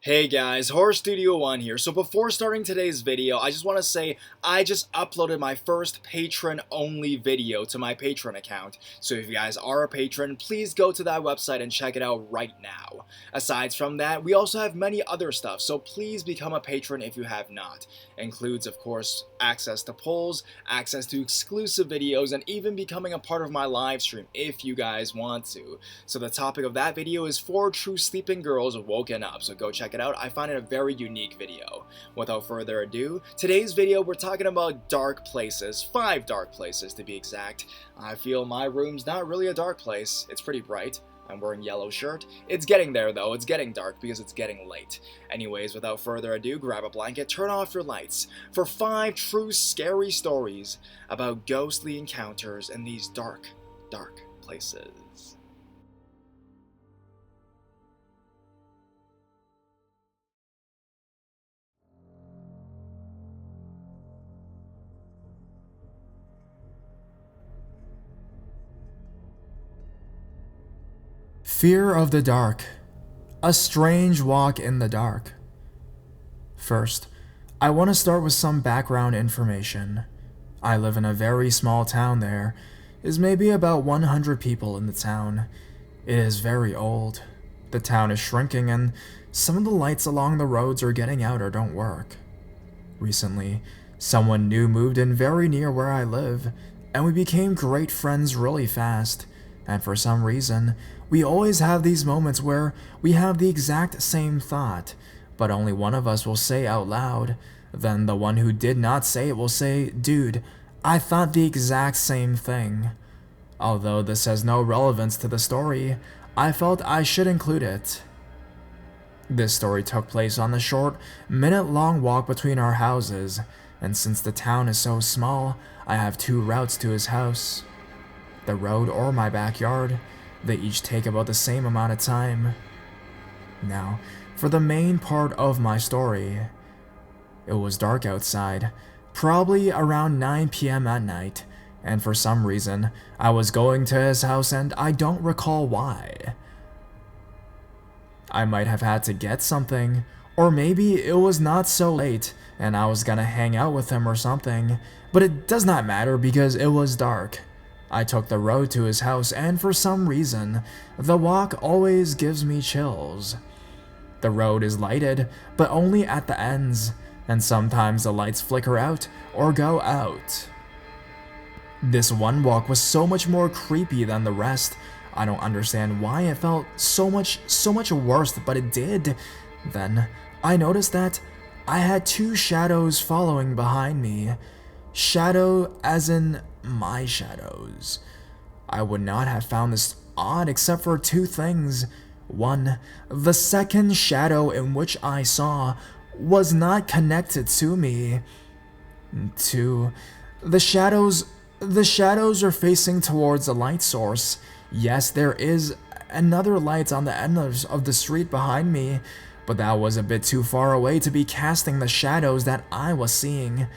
Hey guys, Horror Studio 1 here. So before starting today's video, I just want to say I just uploaded my first patron-only video to my Patreon account. So if you guys are a patron, please go to that website and check it out right now. Aside from that, we also have many other stuff, so please become a patron if you have not. Includes, of course, access to polls, access to exclusive videos, and even becoming a part of my live stream if you guys want to. So the topic of that video is 4 true sleeping girls woken up, so go check it out. I find it a very unique video. Without further ado, today's video we're talking about dark places, 5 dark places to be exact. I feel my room's not really a dark place, it's pretty bright. I'm wearing yellow shirt. It's getting there though, it's getting dark because it's getting late. Anyways, without further ado, grab a blanket, turn off your lights for 5 true scary stories about ghostly encounters in these dark places. Fear of the dark. A strange walk in the dark. First, I want to start with some background information. I live in a very small town. There is maybe about 100 people in the town. It is very old. The town is shrinking and some of the lights along the roads are getting out or don't work. Recently, someone new moved in very near where I live, and we became great friends really fast. And for some reason, we always have these moments where we have the exact same thought, but only one of us will say out loud. Then the one who did not say it will say, "Dude, I thought the exact same thing." Although this has no relevance to the story, I felt I should include it. This story took place on the short, minute-long walk between our houses, and since the town is so small, I have 2 routes to his house. The road or my backyard. They each take about the same amount of time. Now, for the main part of my story. It was dark outside, probably around 9 p.m. at night, and for some reason, I was going to his house and I don't recall why. I might have had to get something, or maybe it was not so late and I was gonna hang out with him or something, but it does not matter because it was dark. I took the road to his house, and for some reason, the walk always gives me chills. The road is lighted, but only at the ends, and sometimes the lights flicker out or go out. This one walk was so much more creepy than the rest. I don't understand why it felt so much worse, but it did. Then, I noticed that I had 2 shadows following behind me. Shadow as in my shadows. I would not have found this odd except for 2 things. One, the second shadow in which I saw was not connected to me. 2, the shadows are facing towards the light source. Yes, there is another light on the end of the street behind me, but that was a bit too far away to be casting the shadows that I was seeing.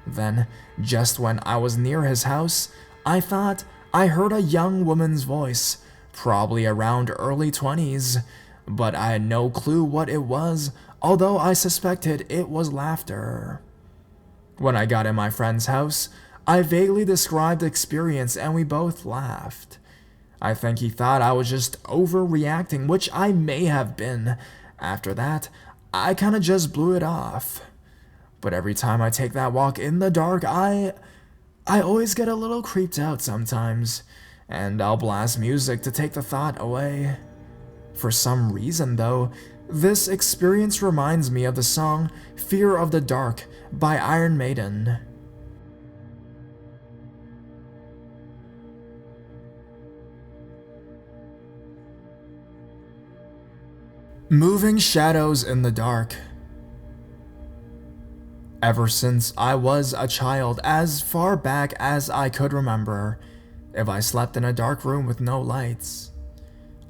Then, just when I was near his house, I thought I heard a young woman's voice, probably around early 20s, but I had no clue what it was, although I suspected it was laughter. When I got in my friend's house, I vaguely described the experience and we both laughed. I think he thought I was just overreacting, which I may have been. After that, I kinda just blew it off. But every time I take that walk in the dark, I always get a little creeped out sometimes, and I'll blast music to take the thought away. For some reason though, this experience reminds me of the song "Fear of the Dark" by Iron Maiden. Moving shadows in the dark. Ever since I was a child, as far back as I could remember, if I slept in a dark room with no lights,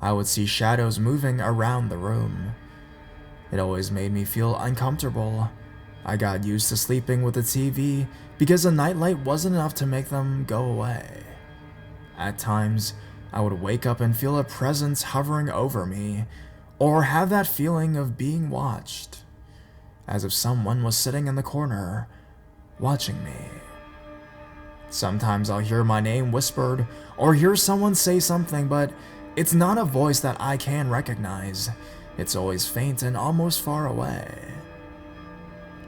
I would see shadows moving around the room. It always made me feel uncomfortable. I got used to sleeping with the TV because a nightlight wasn't enough to make them go away. At times, I would wake up and feel a presence hovering over me, or have that feeling of being watched, as if someone was sitting in the corner watching me. Sometimes I'll hear my name whispered or hear someone say something, but it's not a voice that I can recognize. It's always faint and almost far away.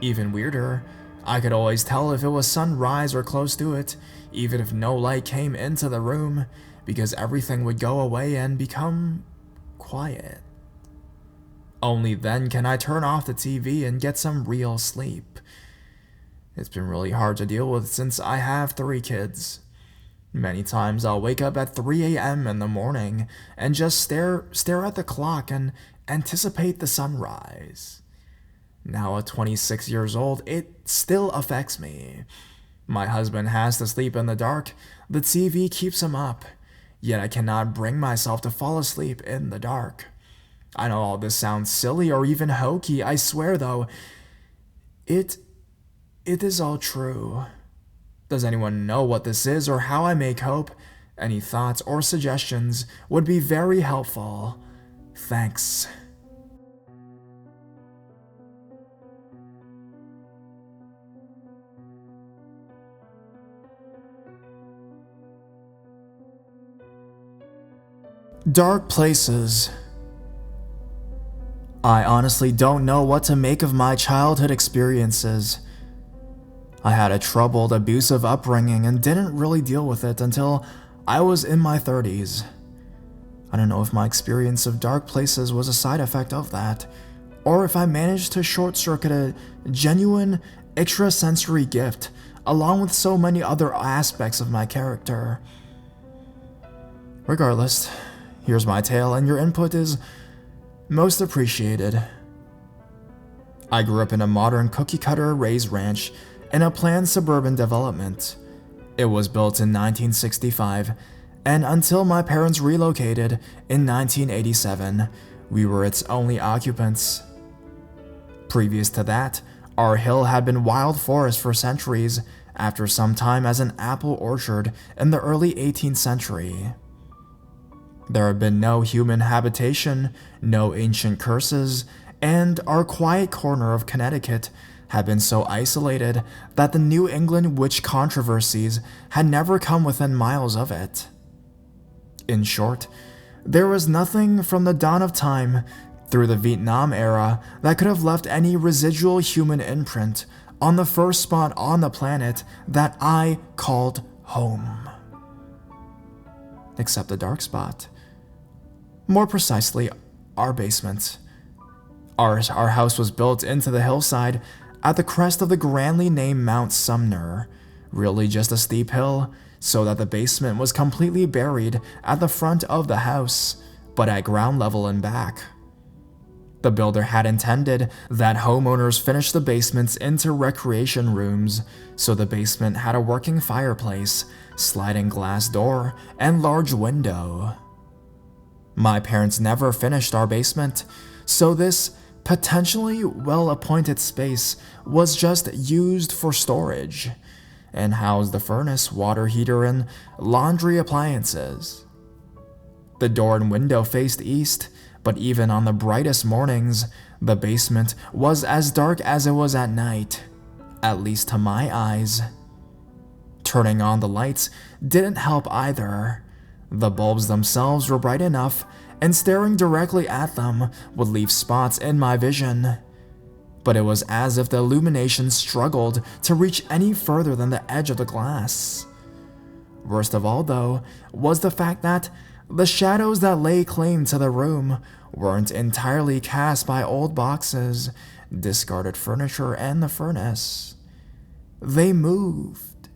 Even weirder, I could always tell if it was sunrise or close to it, even if no light came into the room, because everything would go away and become quiet. Only then can I turn off the TV and get some real sleep. It's been really hard to deal with since I have 3 kids. Many times I'll wake up at 3 a.m. in the morning and just stare at the clock and anticipate the sunrise. Now at 26 years old, it still affects me. My husband has to sleep in the dark, the TV keeps him up, yet I cannot bring myself to fall asleep in the dark. I know all this sounds silly or even hokey, I swear though, it is all true. Does anyone know what this is or how I may cope? Any thoughts or suggestions would be very helpful. Thanks. Dark places. I honestly don't know what to make of my childhood experiences. I had a troubled, abusive upbringing and didn't really deal with it until I was in my 30s. I don't know if my experience of dark places was a side effect of that, or if I managed to short-circuit a genuine extrasensory gift along with so many other aspects of my character. Regardless, here's my tale and your input is most appreciated. I grew up in a modern cookie-cutter raised ranch in a planned suburban development. It was built in 1965, and until my parents relocated in 1987, we were its only occupants. Previous to that, our hill had been wild forest for centuries, after some time as an apple orchard in the early 18th century. There had been no human habitation, no ancient curses, and our quiet corner of Connecticut had been so isolated that the New England witch controversies had never come within miles of it. In short, there was nothing from the dawn of time through the Vietnam era that could have left any residual human imprint on the first spot on the planet that I called home. Except the dark spot. More precisely, our basement. Our house was built into the hillside at the crest of the grandly named Mount Sumner, really just a steep hill, so that the basement was completely buried at the front of the house, but at ground level and back. The builder had intended that homeowners finish the basements into recreation rooms, so the basement had a working fireplace, sliding glass door, and large window. My parents never finished our basement, so this potentially well-appointed space was just used for storage and housed the furnace, water heater, and laundry appliances. The door and window faced east, but even on the brightest mornings, the basement was as dark as it was at night, at least to my eyes. Turning on the lights didn't help either. The bulbs themselves were bright enough, and staring directly at them would leave spots in my vision. But it was as if the illumination struggled to reach any further than the edge of the glass. Worst of all, though, was the fact that the shadows that lay claim to the room weren't entirely cast by old boxes, discarded furniture, and the furnace. They moved,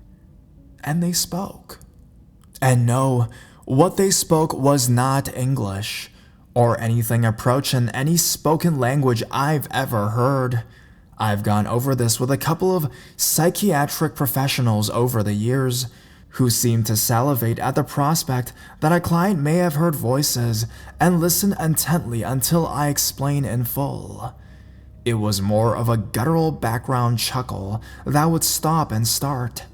and they spoke. And no, what they spoke was not English, or anything approaching any spoken language I've ever heard. I've gone over this with a couple of psychiatric professionals over the years, who seemed to salivate at the prospect that a client may have heard voices and listen intently until I explain in full. It was more of a guttural background chuckle that would stop and start.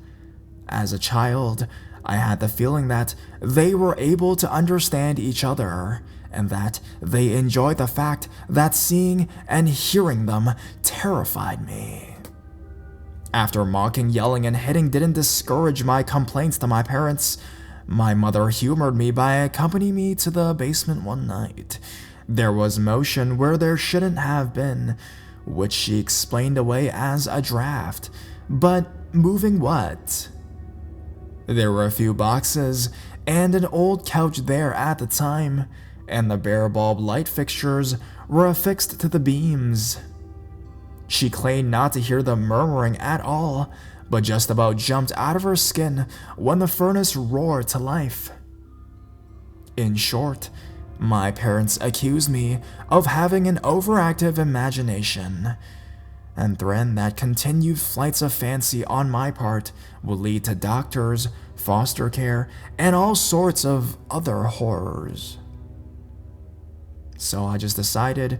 As a child, I had the feeling that they were able to understand each other, and that they enjoyed the fact that seeing and hearing them terrified me. After mocking, yelling, and hitting didn't discourage my complaints to my parents, my mother humored me by accompanying me to the basement one night. There was motion where there shouldn't have been, which she explained away as a draft. But moving what? There were a few boxes and an old couch there at the time, and the bare bulb light fixtures were affixed to the beams. She claimed not to hear the murmuring at all, but just about jumped out of her skin when the furnace roared to life. In short, my parents accused me of having an overactive imagination, and threatened that continued flights of fancy on my part would lead to doctors, foster care, and all sorts of other horrors. So I just decided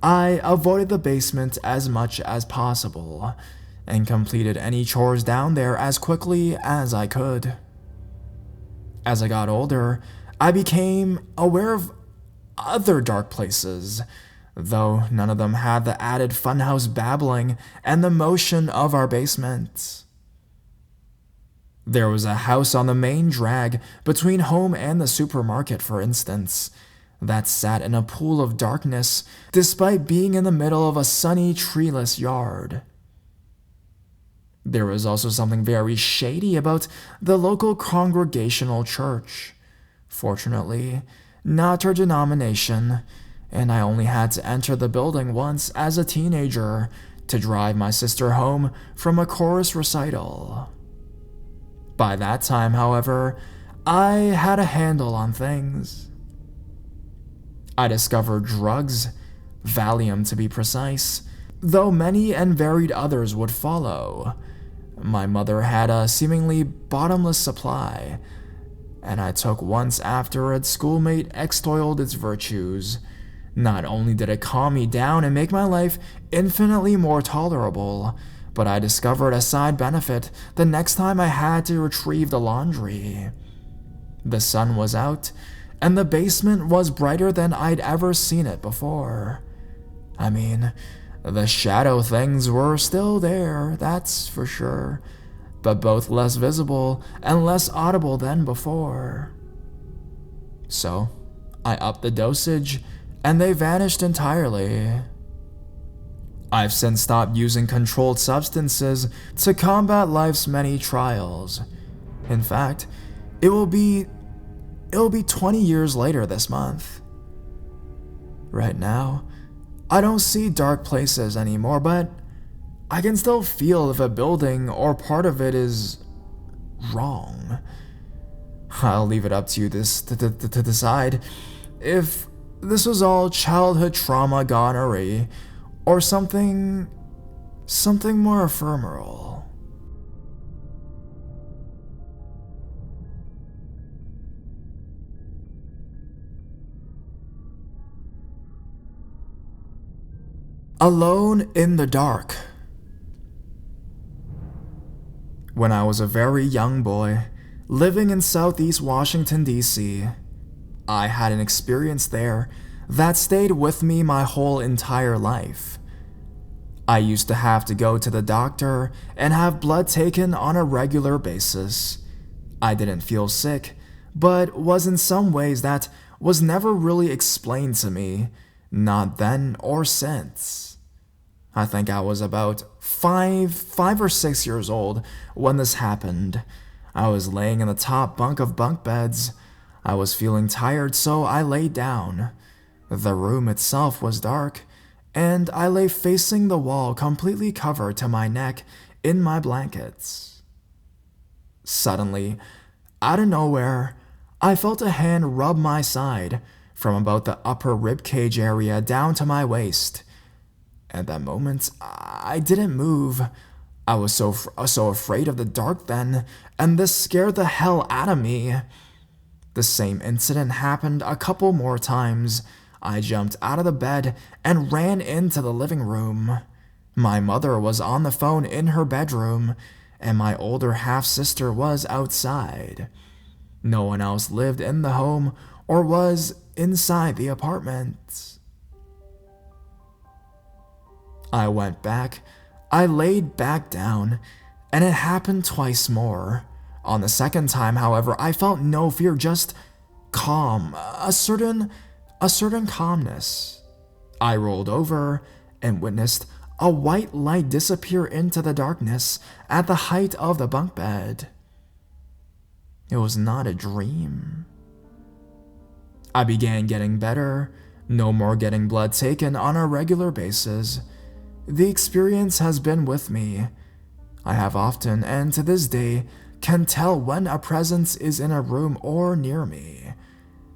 I avoided the basement as much as possible, and completed any chores down there as quickly as I could. As I got older, I became aware of other dark places, though none of them had the added funhouse babbling and the motion of our basement. There was a house on the main drag between home and the supermarket, for instance, that sat in a pool of darkness despite being in the middle of a sunny, treeless yard. There was also something very shady about the local Congregational church. Fortunately, not her denomination, and I only had to enter the building once as a teenager to drive my sister home from a chorus recital. By that time, however, I had a handle on things. I discovered drugs, Valium to be precise, though many and varied others would follow. My mother had a seemingly bottomless supply, and I took once after a schoolmate extolled its virtues. Not only did it calm me down and make my life infinitely more tolerable, but I discovered a side benefit the next time I had to retrieve the laundry. The sun was out, and the basement was brighter than I'd ever seen it before. I mean, the shadow things were still there, that's for sure, but both less visible and less audible than before. So, I upped the dosage, and they vanished entirely. I've since stopped using controlled substances to combat life's many trials. In fact, it will be 20 years later this month. Right now, I don't see dark places anymore, but I can still feel if a building or part of it is wrong. I'll leave it up to you to decide if this was all childhood trauma gonorrhea or something more ephemeral. Alone in the dark. When I was a very young boy, living in Southeast Washington, D.C., I had an experience there that stayed with me my whole entire life. I used to have to go to the doctor and have blood taken on a regular basis. I didn't feel sick, but was in some ways that was never really explained to me, not then or since. I think I was about five or 6 years old when this happened. I was laying in the top bunk of bunk beds. I was feeling tired, so I lay down. The room itself was dark, and I lay facing the wall, completely covered to my neck in my blankets. Suddenly, out of nowhere, I felt a hand rub my side from about the upper ribcage area down to my waist. At that moment, I didn't move. I was so afraid of the dark then, and this scared the hell out of me. The same incident happened a couple more times. I jumped out of the bed and ran into the living room. My mother was on the phone in her bedroom, and my older half-sister was outside. No one else lived in the home or was inside the apartment. I went back, I laid back down, and it happened twice more. On the second time, however, I felt no fear, just calm, a certain calmness. I rolled over and witnessed a white light disappear into the darkness at the height of the bunk bed. It was not a dream. I began getting better, no more getting blood taken on a regular basis. The experience has been with me. I have often, and to this day, can tell when a presence is in a room or near me.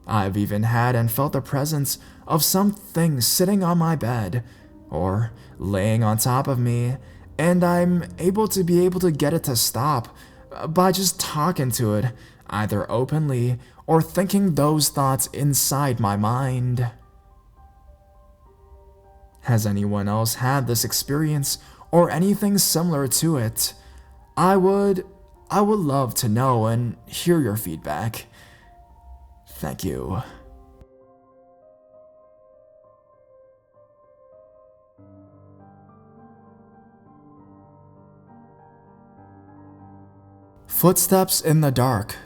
I've even had and felt the presence of something sitting on my bed or laying on top of me, and I'm able to get it to stop by just talking to it, either openly or thinking those thoughts inside my mind. Has anyone else had this experience or anything similar to it? I would love to know and hear your feedback. Thank you. Footsteps in the dark.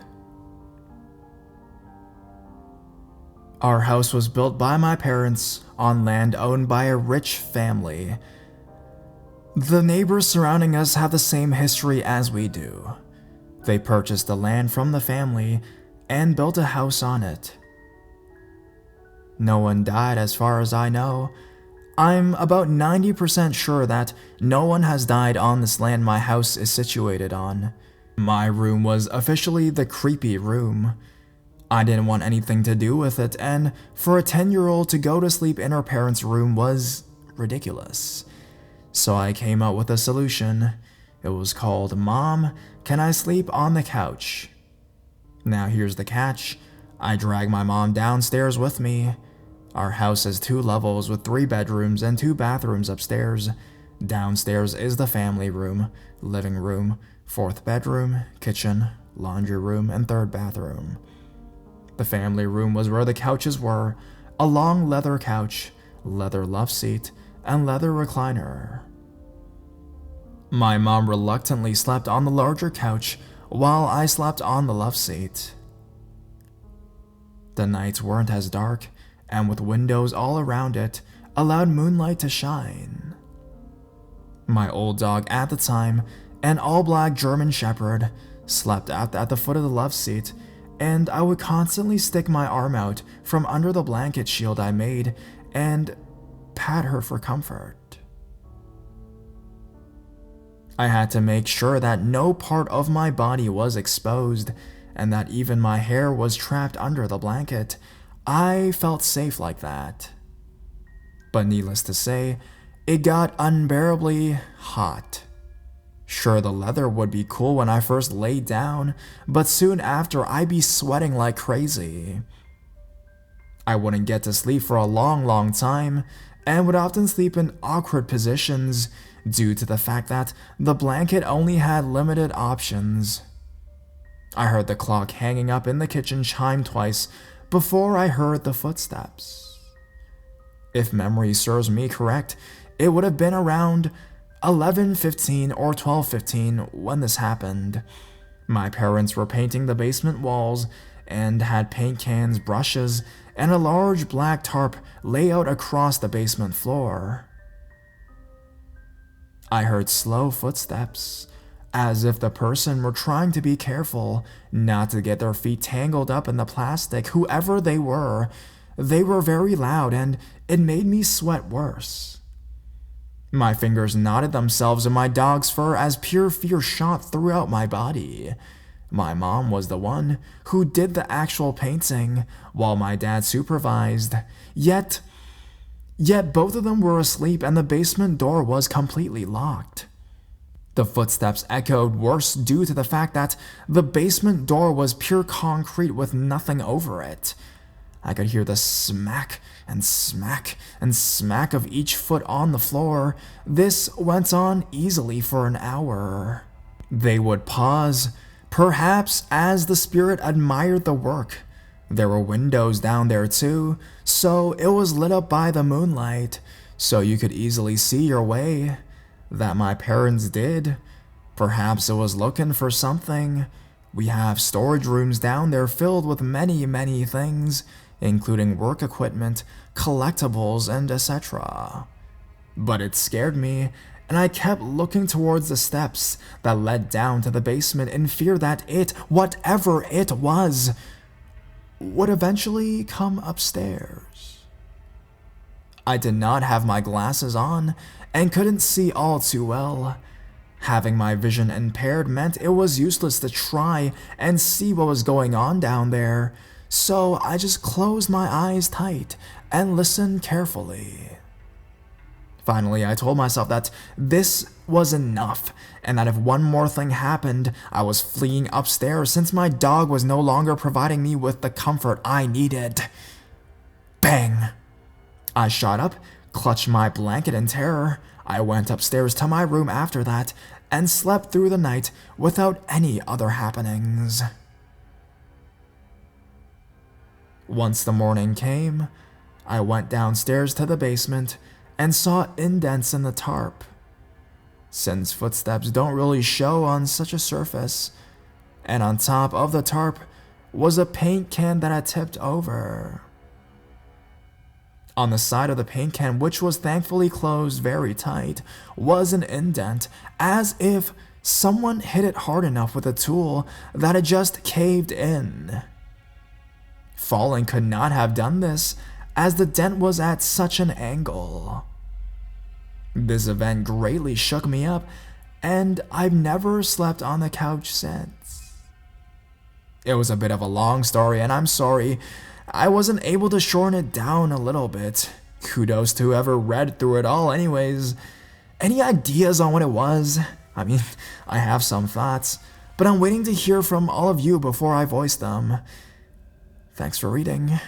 Our house was built by my parents on land owned by a rich family. The neighbors surrounding us have the same history as we do. They purchased the land from the family and built a house on it. No one died as far as I know. I'm about 90% sure that no one has died on this land my house is situated on. My room was officially the creepy room. I didn't want anything to do with it, and for a 10-year-old to go to sleep in her parents' room was ridiculous. So I came up with a solution. It was called "Mom, Can I Sleep on the Couch?" Now here's the catch. I drag my mom downstairs with me. Our house has 2 levels with 3 bedrooms and 2 bathrooms upstairs. Downstairs is the family room, living room, 4th bedroom, kitchen, laundry room, and 3rd bathroom. The family room was where the couches were, a long leather couch, leather love seat, and leather recliner. My mom reluctantly slept on the larger couch while I slept on the love seat. The nights weren't as dark, and with windows all around it, allowed moonlight to shine. My old dog at the time, an all-black German Shepherd, slept at the foot of the love seat, and I would constantly stick my arm out from under the blanket shield I made and pat her for comfort. I had to make sure that no part of my body was exposed and that even my hair was trapped under the blanket. I felt safe like that. But needless to say, it got unbearably hot. Sure, the leather would be cool when I first laid down, but soon after I'd be sweating like crazy. I wouldn't get to sleep for a long time, and would often sleep in awkward positions due to the fact that the blanket only had limited options. I heard the clock hanging up in the kitchen chime twice before I heard the footsteps. If memory serves me correct, it would have been around 11:15 or 12:15 when this happened. My parents were painting the basement walls and had paint cans, brushes, and a large black tarp lay out across the basement floor. I heard slow footsteps, as if the person were trying to be careful not to get their feet tangled up in the plastic. Whoever they were very loud, and it made me sweat worse. My fingers knotted themselves in my dog's fur as pure fear shot throughout my body. My mom was the one who did the actual painting, while my dad supervised. Yet both of them were asleep and the basement door was completely locked. The footsteps echoed worse due to the fact that the basement door was pure concrete with nothing over it. I could hear the smack and smack and smack of each foot on the floor. This went on easily for an hour. They would pause, perhaps as the spirit admired the work. There were windows down there too, so it was lit up by the moonlight, so you could easily see your way. That my parents did. Perhaps it was looking for something. We have storage rooms down there filled with many, many things, including work equipment, collectibles, and etc. But it scared me, and I kept looking towards the steps that led down to the basement in fear that it, whatever it was, would eventually come upstairs. I did not have my glasses on and couldn't see all too well. Having my vision impaired meant it was useless to try and see what was going on down there, so I just closed my eyes tight and listened carefully. Finally, I told myself that this was enough, and that if one more thing happened, I was fleeing upstairs since my dog was no longer providing me with the comfort I needed. Bang! I shot up, clutched my blanket in terror. I went upstairs to my room after that, and slept through the night without any other happenings. Once the morning came, I went downstairs to the basement and saw indents in the tarp. Since footsteps don't really show on such a surface, and on top of the tarp was a paint can that had tipped over. On the side of the paint can, which was thankfully closed very tight, was an indent, as if someone hit it hard enough with a tool that it just caved in. Falling could not have done this, as the dent was at such an angle. This event greatly shook me up, and I've never slept on the couch since. It was a bit of a long story, and I'm sorry I wasn't able to shorten it down a little bit. Kudos to whoever read through it all anyways. Any ideas on what it was? I mean, I have some thoughts, but I'm waiting to hear from all of you before I voice them. Thanks for reading.